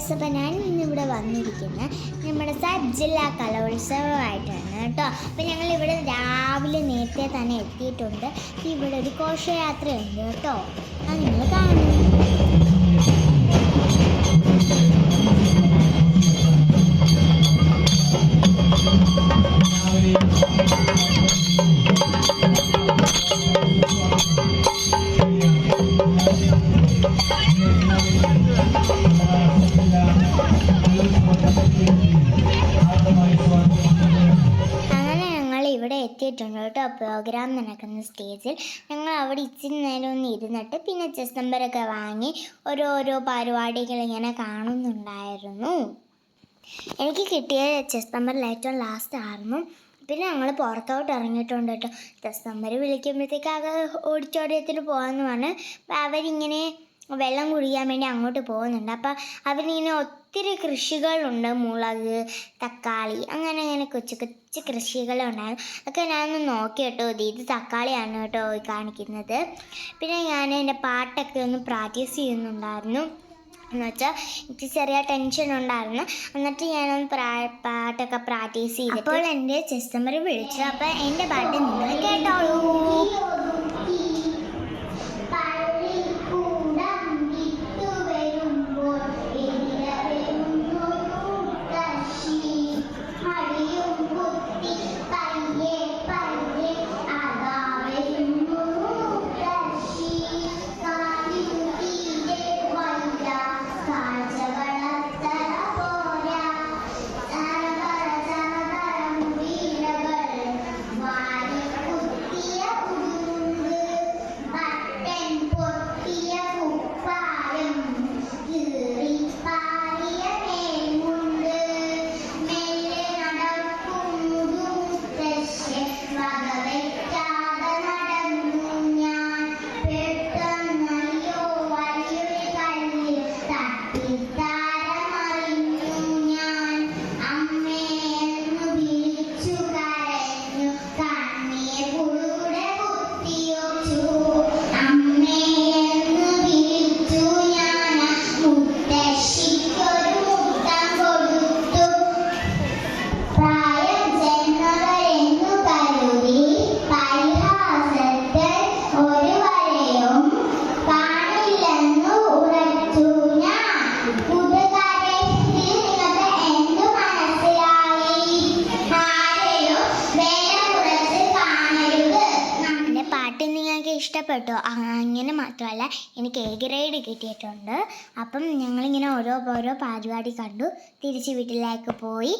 Friends, അപ്പോൾ ഞാൻ ഇന്നിവിടെ വന്നിരിക്കുന്നത് നമ്മുടെ സബ് ജില്ലാ കലോത്സവമായിട്ടാണ് കേട്ടോ. അപ്പോൾ ഞങ്ങളിവിടെ രാവിലെ നേരത്തെ തന്നെ എത്തിയിട്ടുണ്ട്. ഇവിടെ ഒരു ഘോഷയാത്രയുണ്ട് കേട്ടോ, അത് നിങ്ങൾ കാണുന്നു. ഇവിടെ എത്തിയിട്ടുണ്ട് കേട്ടോ. പ്രോഗ്രാം നടക്കുന്ന സ്റ്റേജിൽ ഞങ്ങൾ അവിടെ ഇച്ചിരി നേരം ഒന്ന് ഇരുന്നിട്ട് പിന്നെ ചെസ് നമ്പറൊക്കെ വാങ്ങി ഓരോരോ പരിപാടികൾ ഇങ്ങനെ കാണുന്നുണ്ടായിരുന്നു. എനിക്ക് കിട്ടിയ ചെസ് നമ്പറിൽ ഏറ്റവും ലാസ്റ്റ് ആയിരുന്നു. പിന്നെ ഞങ്ങൾ പുറത്തോട്ട് ഇറങ്ങിയിട്ടുണ്ട് കേട്ടോ. ചെസ് നമ്പർ വിളിക്കുമ്പോഴത്തേക്ക് അത് ഓഡിറ്റോറിയത്തിൽ പോകാമെന്ന് പറഞ്ഞ് അവരിങ്ങനെ വെള്ളം കുടിക്കാൻ വേണ്ടി അങ്ങോട്ട് പോകുന്നുണ്ട്. അപ്പം അവരിങ്ങനെ ഒത്തിരി കൃഷികളുണ്ട്, മുളക്, തക്കാളി, അങ്ങനെ കൊച്ചു കൊച്ചു കൃഷികളുണ്ടായിരുന്നു. അതൊക്കെ ഞാനൊന്ന് നോക്കി കേട്ടോ. ഇത് തക്കാളിയാണ് കേട്ടോ കാണിക്കുന്നത്. പിന്നെ ഞാൻ എൻ്റെ പാട്ടൊക്കെ ഒന്ന് പ്രാക്ടീസ് ചെയ്യുന്നുണ്ടായിരുന്നു. എന്ന് വെച്ചാൽ എനിക്ക് ചെറിയ ടെൻഷൻ ഉണ്ടായിരുന്നു. എന്നിട്ട് ഞാനൊന്ന് പാട്ടൊക്കെ പ്രാക്ടീസ് ചെയ്തു. അപ്പോൾ എൻ്റെ ചെസ് നമ്പർ വിളിച്ചു. അപ്പോൾ എൻ്റെ പാട്ട് നിങ്ങൾ കേട്ടോളൂ. ഇഷ്ടപ്പെട്ടു. അങ്ങനെ മാത്രമല്ല, എനിക്ക് A ഗ്രേഡ് കിട്ടിയിട്ടുണ്ട്. അപ്പം ഞങ്ങളിങ്ങനെ ഓരോ പരിപാടി കണ്ടു, തിരിച്ച് വീട്ടിലേക്ക് പോയി.